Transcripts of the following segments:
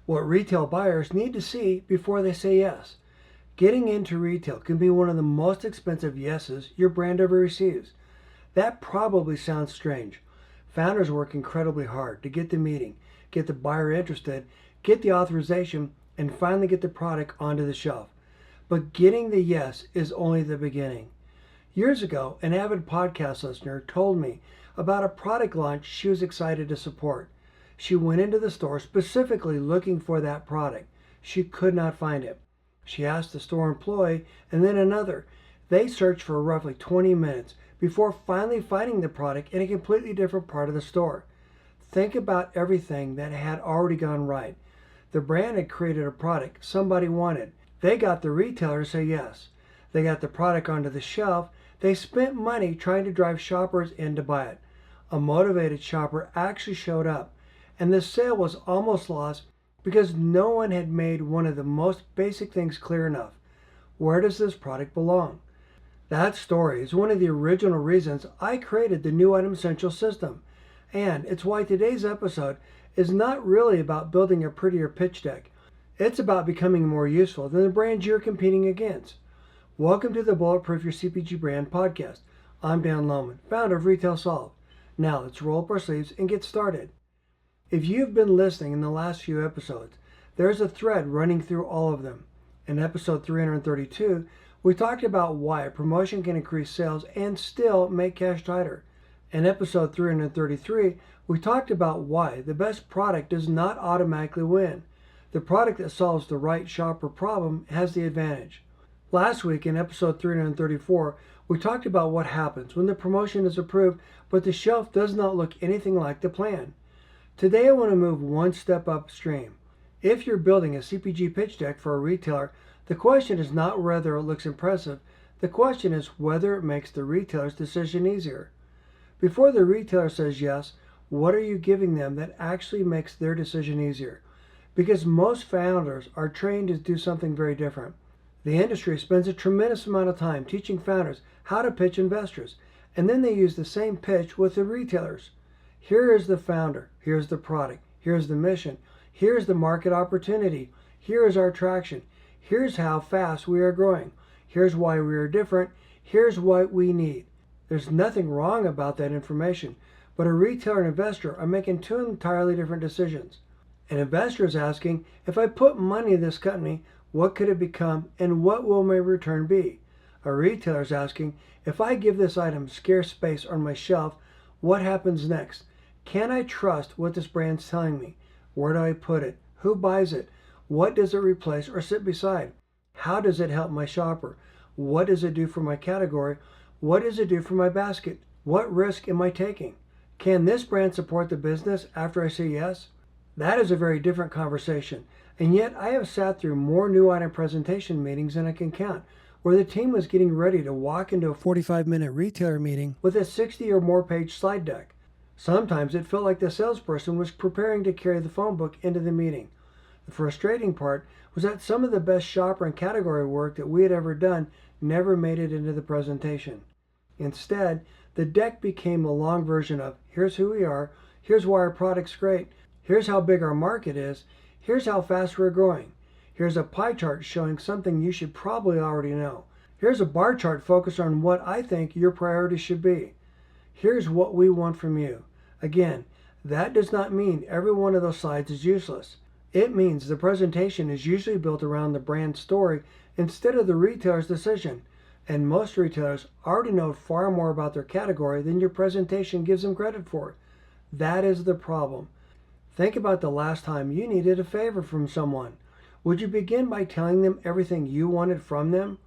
what retail buyers need to see before they say yes. Getting into retail can be one of the most expensive yeses your brand ever receives. That probably sounds strange. Founders work incredibly hard to get the meeting, get the buyer interested, get the authorization, and finally get the product onto the shelf. But getting the yes is only the beginning. Years ago, an avid podcast listener told me about a product launch she was excited to support. She went into the store specifically looking for that product. She could not find it. She asked the store employee and then another. They searched for roughly 20 minutes before finally finding the product in a completely different part of the store. Think about everything that had already gone right. The brand had created a product somebody wanted. They got the retailer to say yes. They got the product onto the shelf. They spent money trying to drive shoppers in to buy it. A motivated shopper actually showed up, and the sale was almost lost because no one had made one of the most basic things clear enough. Where does this product belong? That story is one of the original reasons I created the New Item Essential system, and it's why today's episode is not really about building a prettier pitch deck. It's about becoming more useful than the brands you're competing against. Welcome to the Bulletproof Your CPG Brand podcast. I'm Dan Lohman, founder of Retail Solve. Now let's roll up our sleeves and get started. If you've been listening in the last few episodes, there's a thread running through all of them. In episode 332, we talked about why a promotion can increase sales and still make cash tighter. In episode 333, we talked about why the best product does not automatically win. The product that solves the right shopper problem has the advantage. Last week in episode 334, we talked about what happens when the promotion is approved but the shelf does not look anything like the plan. Today I want to move one step upstream. If you're building a CPG pitch deck for a retailer, the question is not whether it looks impressive, the question is whether it makes the retailer's decision easier. Before the retailer says yes, what are you giving them that actually makes their decision easier? Because most founders are trained to do something very different. The industry spends a tremendous amount of time teaching founders how to pitch investors, and then they use the same pitch with the retailers. Here is the founder, here's the product, here's the mission, here's the market opportunity, here is our traction, here's how fast we are growing, here's why we are different, here's what we need. There's nothing wrong about that information, but a retailer and investor are making two entirely different decisions. An investor is asking, if I put money in this company, what could it become and what will my return be? A retailer is asking, if I give this item scarce space on my shelf, what happens next? Can I trust what this brand's telling me? Where do I put it? Who buys it? What does it replace or sit beside? How does it help my shopper? What does it do for my category? What does it do for my basket? What risk am I taking? Can this brand support the business after I say yes? That is a very different conversation. And yet I have sat through more new item presentation meetings than I can count, where the team was getting ready to walk into a 45-minute retailer meeting with a 60 or more page slide deck. Sometimes it felt like the salesperson was preparing to carry the phone book into the meeting. The frustrating part was that some of the best shopper and category work that we had ever done never made it into the presentation. Instead, the deck became a long version of, here's who we are, here's why our product's great, here's how big our market is, here's how fast we're growing. Here's a pie chart showing something you should probably already know. Here's a bar chart focused on what I think your priorities should be. Here's what we want from you. Again, that does not mean every one of those slides is useless. It means the presentation is usually built around the brand story instead of the retailer's decision. And most retailers already know far more about their category than your presentation gives them credit for. That is the problem. Think about the last time you needed a favor from someone. Would you begin by telling them everything you wanted from them?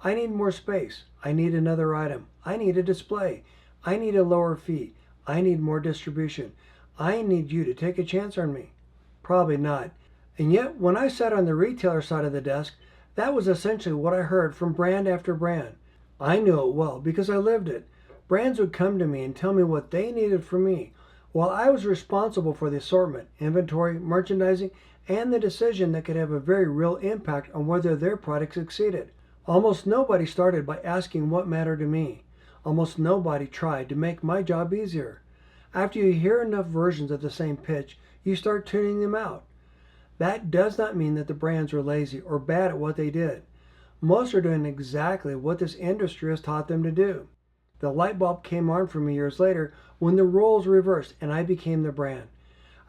I need more space. I need another item. I need a display. I need a lower fee. I need more distribution. I need you to take a chance on me. Probably not. And yet, when I sat on the retailer side of the desk, that was essentially what I heard from brand after brand. I knew it well because I lived it. Brands would come to me and tell me what they needed from me, while I was responsible for the assortment, inventory, merchandising, and the decision that could have a very real impact on whether their product succeeded. Almost nobody started by asking what mattered to me. Almost nobody tried to make my job easier. After you hear enough versions of the same pitch, you start tuning them out. That does not mean that the brands are lazy or bad at what they did. Most are doing exactly what this industry has taught them to do. The light bulb came on for me years later when the roles reversed and I became the brand.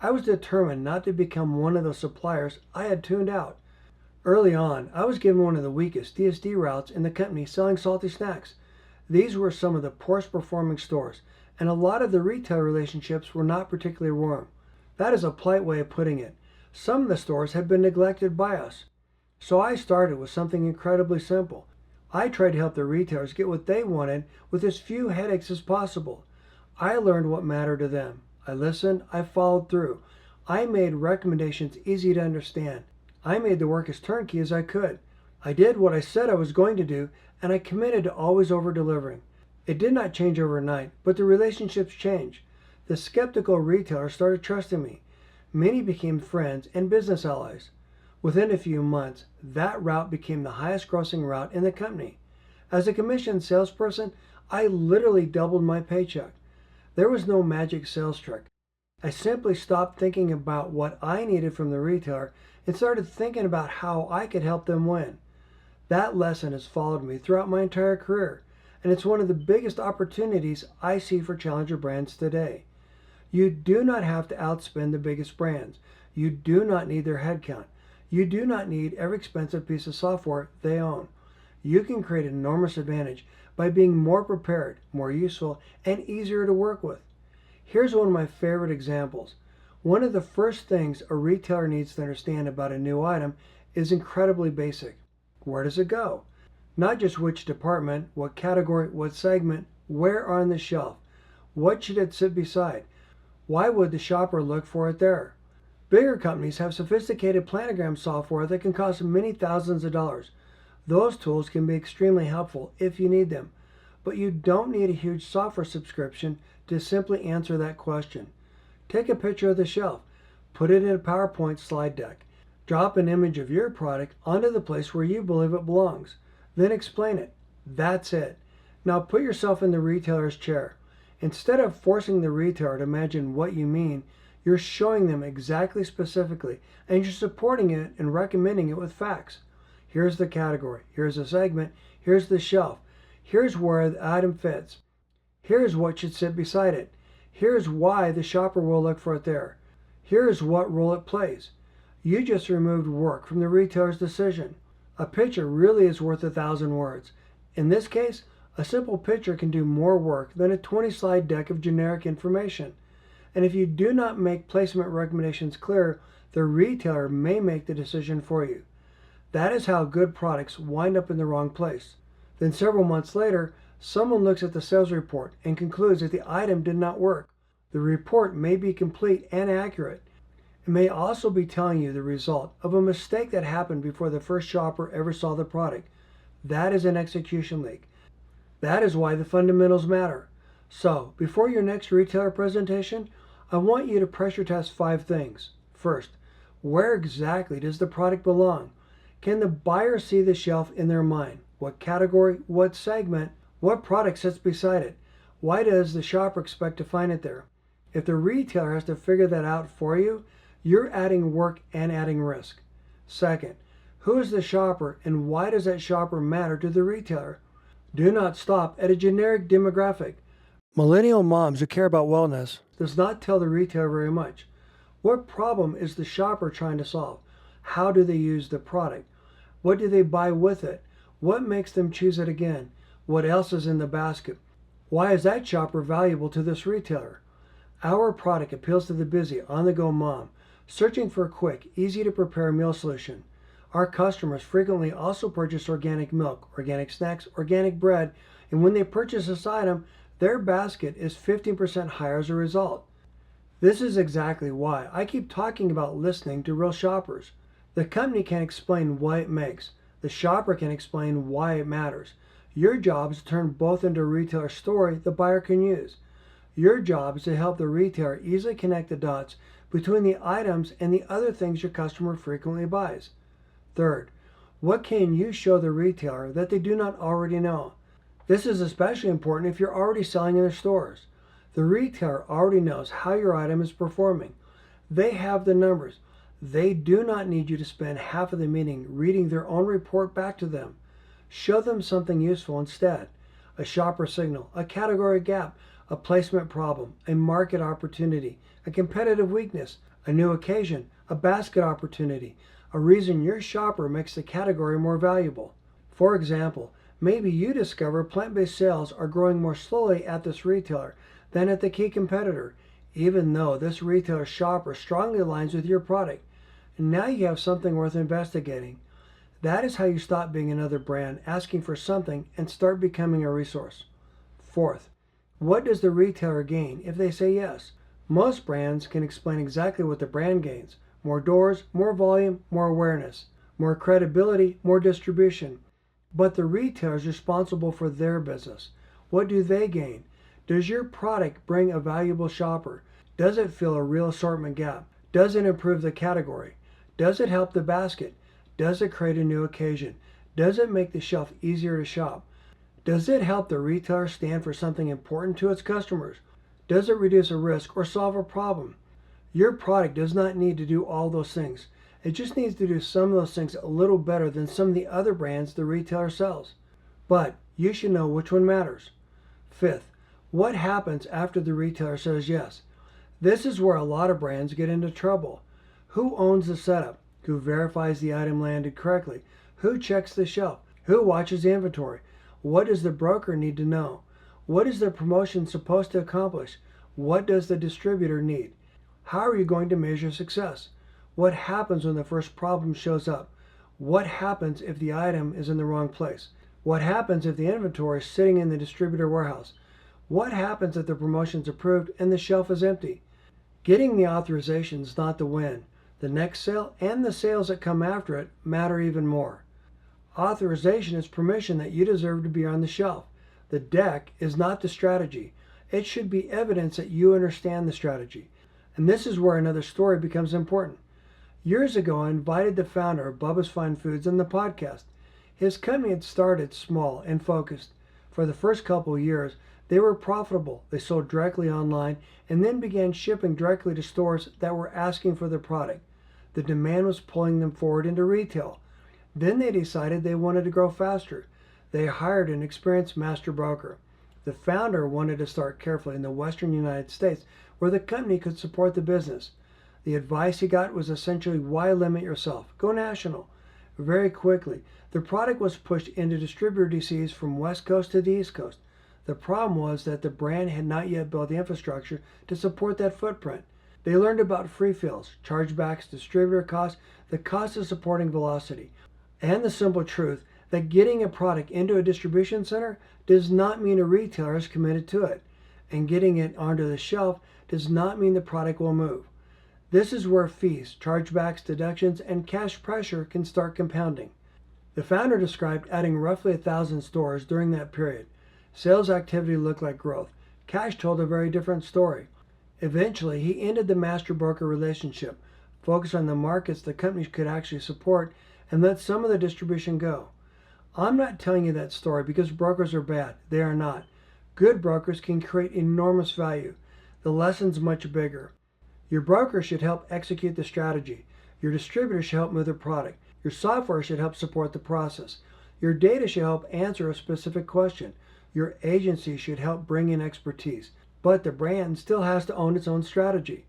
I was determined not to become one of those suppliers I had tuned out. Early on, I was given one of the weakest DSD routes in the company selling salty snacks. These were some of the poorest performing stores, and a lot of the retail relationships were not particularly warm. That is a polite way of putting it. Some of the stores had been neglected by us. So I started with something incredibly simple. I tried to help the retailers get what they wanted with as few headaches as possible. I learned what mattered to them. I listened, I followed through. I made recommendations easy to understand. I made the work as turnkey as I could. I did what I said I was going to do, and I committed to always over-delivering. It did not change overnight, but the relationships changed. The skeptical retailers started trusting me. Many became friends and business allies. Within a few months, that route became the highest grossing route in the company. As a commissioned salesperson, I literally doubled my paycheck. There was no magic sales trick. I simply stopped thinking about what I needed from the retailer and started thinking about how I could help them win. That lesson has followed me throughout my entire career, and it's one of the biggest opportunities I see for challenger brands today. You do not have to outspend the biggest brands. You do not need their headcount. You do not need every expensive piece of software they own. You can create an enormous advantage by being more prepared, more useful, and easier to work with. Here's one of my favorite examples. One of the first things a retailer needs to understand about a new item is incredibly basic. Where does it go? Not just which department, what category, what segment, where on the shelf. What should it sit beside? Why would the shopper look for it there? Bigger companies have sophisticated planogram software that can cost many thousands of dollars. Those tools can be extremely helpful if you need them, but you don't need a huge software subscription to simply answer that question. Take a picture of the shelf, put it in a PowerPoint slide deck, drop an image of your product onto the place where you believe it belongs, then explain it. That's it. Now put yourself in the retailer's chair. Instead of forcing the retailer to imagine what you mean, you're showing them exactly specifically, and you're supporting it and recommending it with facts. Here's the category, here's the segment, here's the shelf, here's where the item fits, here's what should sit beside it, here's why the shopper will look for it there, here's what role it plays. You just removed work from the retailer's decision. A picture really is worth 1,000 words. In this case, a simple picture can do more work than a 20-slide deck of generic information. And if you do not make placement recommendations clear, the retailer may make the decision for you. That is how good products wind up in the wrong place. Then several months later, someone looks at the sales report and concludes that the item did not work. The report may be complete and accurate. It may also be telling you the result of a mistake that happened before the first shopper ever saw the product. That is an execution leak. That is why the fundamentals matter. So, before your next retailer presentation, I want you to pressure test 5 things. First, where exactly does the product belong? Can the buyer see the shelf in their mind? What category, what segment, what product sits beside it? Why does the shopper expect to find it there? If the retailer has to figure that out for you, you're adding work and adding risk. Second, who is the shopper and why does that shopper matter to the retailer? Do not stop at a generic demographic. Millennial moms who care about wellness does not tell the retailer very much. What problem is the shopper trying to solve? How do they use the product? What do they buy with it? What makes them choose it again? What else is in the basket? Why is that shopper valuable to this retailer? Our product appeals to the busy, on-the-go mom, searching for a quick, easy-to-prepare meal solution. Our customers frequently also purchase organic milk, organic snacks, organic bread, and when they purchase this item, their basket is 15% higher as a result. This is exactly why I keep talking about listening to real shoppers. The company can explain what it makes. The shopper can explain why it matters. Your job is to turn both into a retailer story the buyer can use. Your job is to help the retailer easily connect the dots between the items and the other things your customer frequently buys. Third, what can you show the retailer that they do not already know? This is especially important if you're already selling in their stores. The retailer already knows how your item is performing. They have the numbers. They do not need you to spend half of the meeting reading their own report back to them. Show them something useful instead. A shopper signal, a category gap, a placement problem, a market opportunity, a competitive weakness, a new occasion, a basket opportunity, a reason your shopper makes the category more valuable. For example, maybe you discover plant-based sales are growing more slowly at this retailer than at the key competitor, even though this retailer shopper strongly aligns with your product. And now you have something worth investigating. That is how you stop being another brand asking for something and start becoming a resource. Fourth, what does the retailer gain if they say yes? Most brands can explain exactly what the brand gains. More doors, more volume, more awareness, more credibility, more distribution. But the retailer is responsible for their business. What do they gain? Does your product bring a valuable shopper? Does it fill a real assortment gap? Does it improve the category? Does it help the basket? Does it create a new occasion? Does it make the shelf easier to shop? Does it help the retailer stand for something important to its customers? Does it reduce a risk or solve a problem? Your product does not need to do all those things. It just needs to do some of those things a little better than some of the other brands the retailer sells. But you should know which one matters. Fifth, what happens after the retailer says yes? This is where a lot of brands get into trouble. Who owns the setup? Who verifies the item landed correctly? Who checks the shelf? Who watches the inventory? What does the broker need to know? What is the promotion supposed to accomplish? What does the distributor need? How are you going to measure success? What happens when the first problem shows up? What happens if the item is in the wrong place? What happens if the inventory is sitting in the distributor warehouse? What happens if the promotion is approved and the shelf is empty? Getting the authorization is not the win. The next sale and the sales that come after it matter even more. Authorization is permission that you deserve to be on the shelf. The deck is not the strategy. It should be evidence that you understand the strategy. And this is where another story becomes important. Years ago, I invited the founder of Bubba's Fine Foods on the podcast. His company had started small and focused. For the first couple of years, they were profitable. They sold directly online and then began shipping directly to stores that were asking for their product. The demand was pulling them forward into retail. Then they decided they wanted to grow faster. They hired an experienced master broker. The founder wanted to start carefully in the western United States where the company could support the business. The advice he got was essentially, why limit yourself? Go national. Very quickly, the product was pushed into distributor DCs from West Coast to the East Coast. The problem was that the brand had not yet built the infrastructure to support that footprint. They learned about free fills, chargebacks, distributor costs, the cost of supporting velocity, and the simple truth that getting a product into a distribution center does not mean a retailer is committed to it, and getting it onto the shelf does not mean the product will move. This is where fees, chargebacks, deductions, and cash pressure can start compounding. The founder described adding roughly 1,000 stores during that period. Sales activity looked like growth. Cash told a very different story. Eventually, he ended the master broker relationship, focused on the markets the company could actually support, and let some of the distribution go. I'm not telling you that story because brokers are bad. They are not. Good brokers can create enormous value. The lesson's much bigger. Your broker should help execute the strategy. Your distributor should help move the product. Your software should help support the process. Your data should help answer a specific question. Your agency should help bring in expertise. But the brand still has to own its own strategy.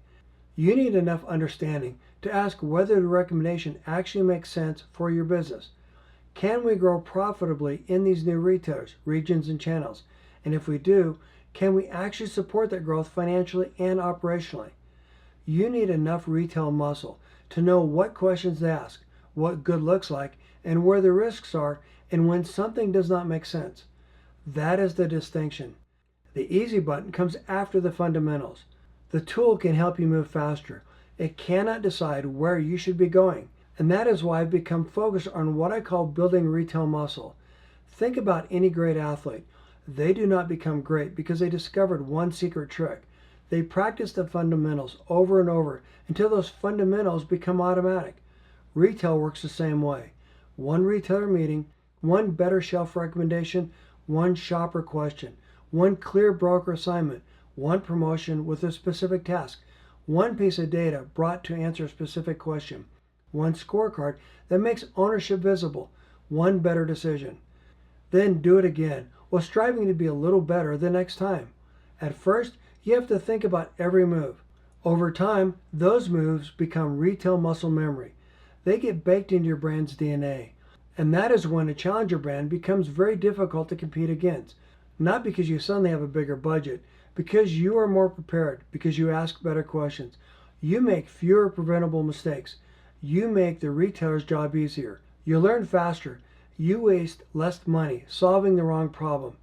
You need enough understanding to ask whether the recommendation actually makes sense for your business. Can we grow profitably in these new retailers, regions, and channels? And if we do, can we actually support that growth financially and operationally? You need enough retail muscle to know what questions to ask, what good looks like, and where the risks are, and when something does not make sense. That is the distinction. The easy button comes after the fundamentals. The tool can help you move faster. It cannot decide where you should be going. And that is why I've become focused on what I call building retail muscle. Think about any great athlete. They do not become great because they discovered one secret trick. They practice the fundamentals over and over until those fundamentals become automatic. Retail works the same way. One retailer meeting, one better shelf recommendation, one shopper question, one clear broker assignment, one promotion with a specific task, one piece of data brought to answer a specific question, one scorecard that makes ownership visible, one better decision. Then do it again while striving to be a little better the next time. At first, you have to think about every move. Over time, those moves become retail muscle memory. They get baked into your brand's DNA. And that is when a challenger brand becomes very difficult to compete against. Not because you suddenly have a bigger budget, because you are more prepared, because you ask better questions. You make fewer preventable mistakes. You make the retailer's job easier. You learn faster. You waste less money solving the wrong problem.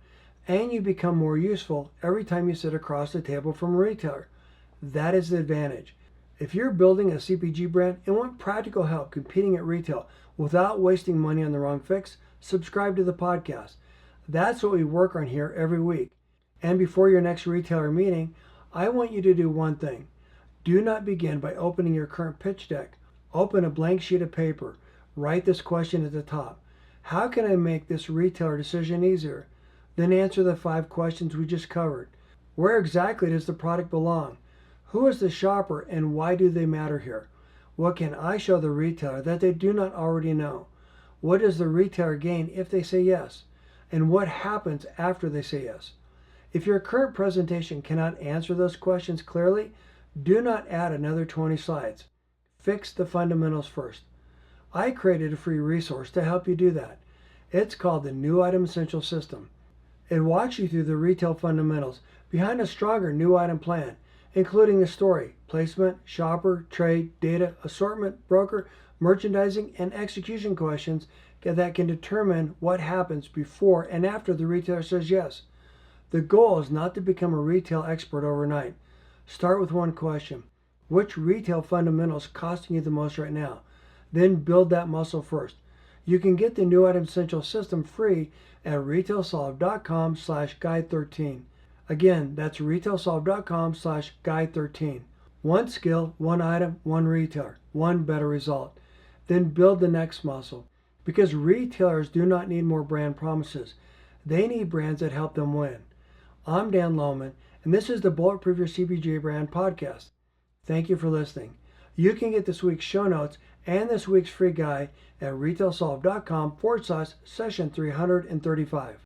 And you become more useful every time you sit across the table from a retailer. That is the advantage. If you're building a CPG brand and want practical help competing at retail without wasting money on the wrong fix, subscribe to the podcast. That's what we work on here every week. And before your next retailer meeting, I want you to do one thing. Do not begin by opening your current pitch deck. Open a blank sheet of paper. Write this question at the top. How can I make this retailer decision easier? Then answer the 5 questions we just covered. Where exactly does the product belong? Who is the shopper and why do they matter here? What can I show the retailer that they do not already know? What does the retailer gain if they say yes? And what happens after they say yes? If your current presentation cannot answer those questions clearly, do not add another 20 slides. Fix the fundamentals first. I created a free resource to help you do that. It's called the New Item Essential System. It walks you through the retail fundamentals behind a stronger new item plan, including the story, placement, shopper, trade, data, assortment, broker, merchandising, and execution questions that can determine what happens before and after the retailer says yes. The goal is not to become a retail expert overnight. Start with one question. Which retail fundamental is costing you the most right now? Then build that muscle first. You can get the New Item Essential System free at retailsolve.com/guide13. Again, that's retailsolve.com/guide13. One skill, one item, one retailer, one better result. Then build the next muscle. Because retailers do not need more brand promises. They need brands that help them win. I'm Dan Lohman, and this is the Bulletproof Your CPG Brand podcast. Thank you for listening. You can get this week's show notes and this week's free guide at retailsolve.com/session 335.